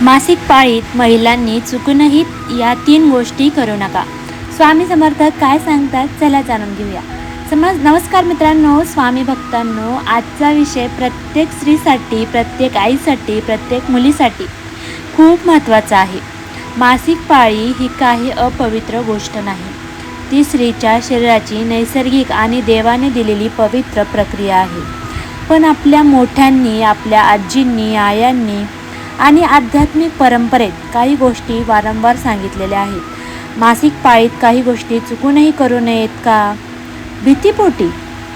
मासिक पाळीत महिलांनी चुकूनही या 3 गोष्टी करू नका. स्वामी समर्थ काय सांगतात चला जाणून घेऊया. नमस्कार मित्रांनो, स्वामी भक्तांनो, आजचा विषय प्रत्येक स्त्रीसाठी, प्रत्येक आईसाठी, प्रत्येक मुलीसाठी खूप महत्त्वाचा आहे. मासिक पाळी ही काही अपवित्र गोष्ट नाही. ती स्त्रीच्या शरीराची नैसर्गिक आणि देवाने दिलेली पवित्र प्रक्रिया आहे. पण आपल्या मोठ्यांनी, आपल्या आजींनी, आयांनी आणि आध्यात्मिक परंपरेत काही गोष्टी वारंवार सांगितलेल्या आहेत. मासिक पाळीत काही गोष्टी चुकूनही करू नयेत का? भीतीपोटी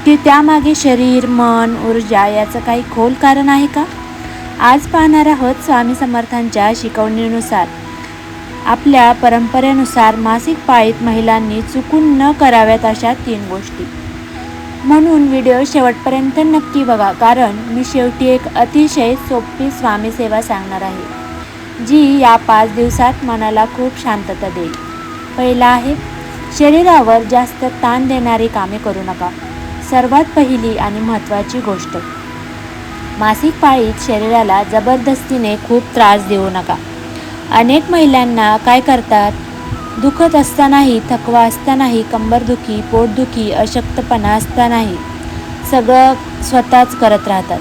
की त्यामागे शरीर, मन, ऊर्जा याचं काही खोल कारण आहे का? आज पाहणार आहोत स्वामी समर्थांच्या शिकवणीनुसार, आपल्या परंपरेनुसार मासिक पाळीत महिलांनी चुकून न कराव्यात अशा 3 गोष्टी. म्हणून व्हिडिओ शेवटपर्यंत नक्की बघा, कारण मी शेवटी एक अतिशय सोपी स्वामी सेवा सांगणार आहे, जी या 5 दिवसात मनाला खूप शांतता देईल. पहिला आहे, शरीरावर जास्त ताण देणारी कामे करू नका. सर्वात पहिली आणि महत्त्वाची गोष्ट, मासिक पाळीत शरीराला जबरदस्तीने खूप त्रास देऊ नका. अनेक महिलांना काय करतात, दुखत असतानाही, थकवा असतानाही, कंबरदुखी, पोटदुखी, अशक्तपणा असतानाही सगळं स्वतःच करत राहतात.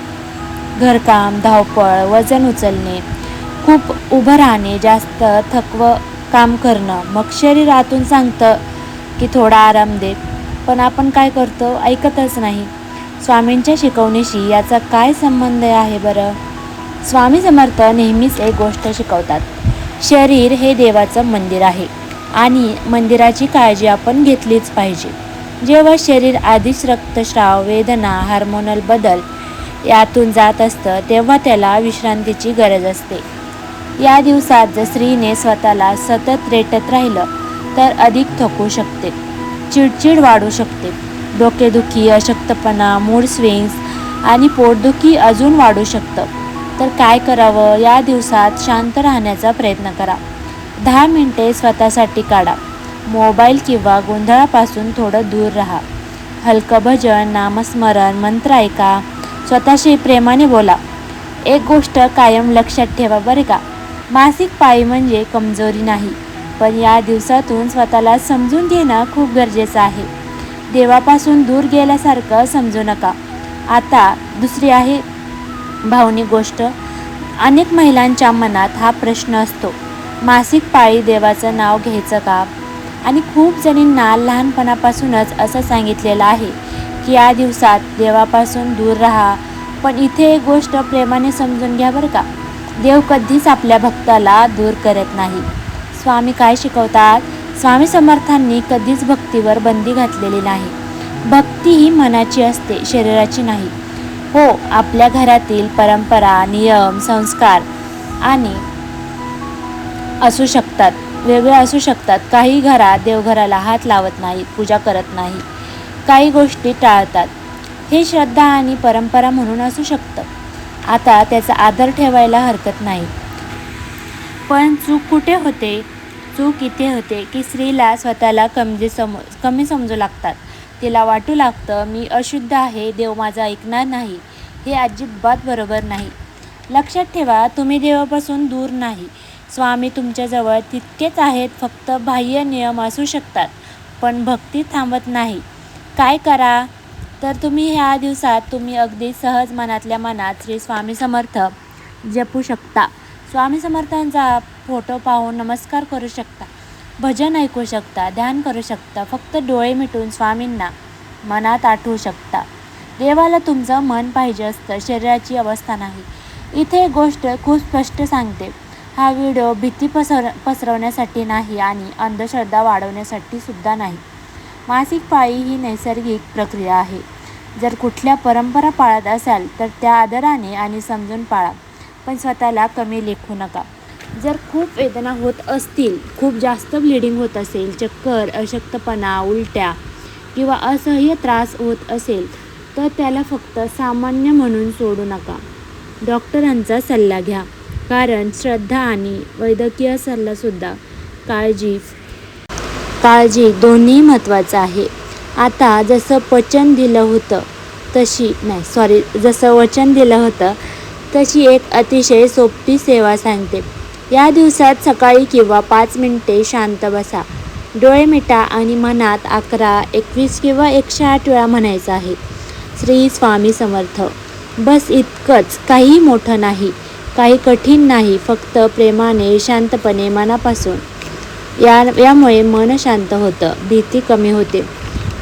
घरकाम, धावपळ, वजन उचलणे, खूप उभं राहणे, जास्त थकवं काम करणं. मग शरीर आतून सांगतं की थोडा आराम दे, पण आपण काय करतो, ऐकतच नाही. स्वामींच्या शिकवणीशी याचा काय संबंध आहे बरं? स्वामी समर्थ नेहमीच एक गोष्ट शिकवतात, शरीर हे देवाचं मंदिर आहे आणि मंदिराची काळजी आपण घेतलीच पाहिजे. जेव्हा शरीर आधीच रक्तस्राव, वेदना, हार्मोनल बदल यातून जात असतं, तेव्हा त्याला विश्रांतीची गरज असते. या दिवसात जर स्त्रीने स्वतःला सतत रेटत राहिलं तर अधिक थकू शकते, चिडचिड वाढू शकते, डोकेदुखी, अशक्तपणा, मूड स्विंग्स आणि पोटदुखी अजून वाढू शकतं. तर काय करावं? या दिवसात शांत राहण्याचा प्रयत्न करा. 10 मिनिटे स्वतःसाठी काढा. मोबाईल किंवा गोंधळापासून थोडं दूर राहा. हलकं भजन, नामस्मरण, मंत्र ऐका. स्वतःशी प्रेमाने बोला. एक गोष्ट कायम लक्षात ठेवा बरं का, मासिक पाळी म्हणजे कमजोरी नाही, पण या दिवसातून स्वतःला समजून घेणं खूप गरजेचं आहे. देवापासून दूर गेल्यासारखं समजू नका. आता दुसरी आहे भावनिक गोष्ट. अनेक महिलांच्या मनात हा प्रश्न असतो, मासिक पाळी देवाचं नाव घ्यायचं का? आणि खूप जणींना लहानपणापासूनच असं सांगितलेलं आहे की या दिवसात देवापासून दूर राहा. पण इथे एक गोष्ट प्रेमाने समजून घ्या बरं का, देव कधीच आपल्या भक्ताला दूर करत नाही. स्वामी काय शिकवतात? स्वामी समर्थांनी कधीच भक्तीवर बंदी घातलेली नाही. भक्ती ही मनाची असते, शरीराची नाही. हो, आपल्या घरातील परंपरा, नियम, संस्कार आणि असू शकतात, वेगळे असू शकतात. काही घरात देवघराला हात लावत नाहीत, पूजा करत नाही, काही गोष्टी टाळतात. हे श्रद्धा आणि परंपरा म्हणून असू शकतं. आता त्याचा आदर ठेवायला हरकत नाही. पण चूक कुठे होते? चूक इथे होते की स्त्रीला स्वतःला कमी समजू लागतात. तिला वाटू लागतं, मी अशुद्ध आहे, देव माझा ऐकणार नाही. हे अजिबात बरोबर नाही. लक्षात ठेवा, तुम्ही देवापासून दूर नाही. स्वामी तुमच्याजवळ तितकेच आहेत. फक्त बाह्य नियम असू शकतात, पण भक्ती थांबत नाही. काय करा? तर तुम्ही ह्या दिवसात तुम्ही अगदी सहज मनातल्या मनात श्री स्वामी समर्थ जपू शकता. स्वामी समर्थांचा फोटो पाहून नमस्कार करू शकता, भजन ऐकू शकता, ध्यान करू शकता. फक्त डोळे मिटून स्वामींना मनात आठवू शकता. देवाला तुमचं मन पाहिजे असतं, शरीराची अवस्था नाही. इथे एक गोष्ट खूप स्पष्ट सांगते, हा व्हिडिओ भीती पसरवण्यासाठी नाही आणि अंधश्रद्धा वाढवण्यासाठी सुद्धा नाही. मासिक पाळी ही नैसर्गिक प्रक्रिया आहे. जर कुठल्या परंपरा पाळत असाल तर त्या आदराने आणि समजून पाळा, पण स्वतःला कमी लेखू नका. जर खूप वेदना होत असतील, खूप जास्त ब्लिडिंग होत असेल, चक्कर, अशक्तपणा, उलट्या किंवा असह्य त्रास होत असेल, तर त्याला फक्त सामान्य म्हणून सोडू नका. डॉक्टरांचा सल्ला घ्या, कारण श्रद्धा आणि वैद्यकीय सल्लासुद्धा काळजी दोन्ही महत्त्वाचं आहे. आता जसं वचन दिलं होतं तशी एक अतिशय सोपी सेवा सांगते. या दिवसात सकाळी किंवा 5 मिनिटे शांत बसा, डोळे मिटा आणि मनात 11, 21 किंवा 108 वेळा म्हणायचं आहे, श्री स्वामी समर्थ. बस इतकंच, काही मोठं नाही, काही कठीण नाही, फक्त प्रेमाने शांतपणे मनापासून. यामुळे मन शांत होतं, भीती कमी होते,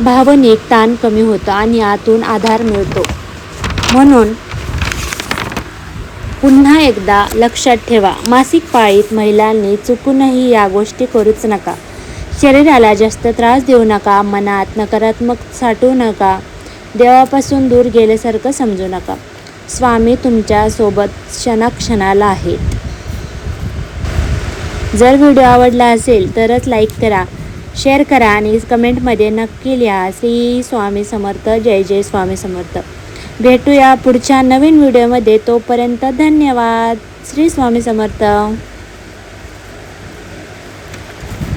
भावनिक ताण कमी होतं आणि आतून आधार मिळतो. म्हणून पुन्हा एकदा लक्षात ठेवा, मासिक पाळीत महिलांनी चुकूनही या गोष्टी करूच नका. शरीराला जास्त त्रास देऊ नका, मनात नकारात्मक साठवू नका, देवापासून दूर गेल्यासारखं समजू नका. स्वामी तुमच्या सोबत क्षणाक्षणाला आहेत. जर व्हिडिओ आवडला असेल तरच लाईक करा, शेअर करा आणि कमेंटमध्ये नक्की लिहा, श्री स्वामी समर्थ, जय जय स्वामी समर्थ. भेटूया पुढच्या नवीन व्हिडिओमध्ये. तोपर्यंत धन्यवाद. श्री स्वामी समर्थ.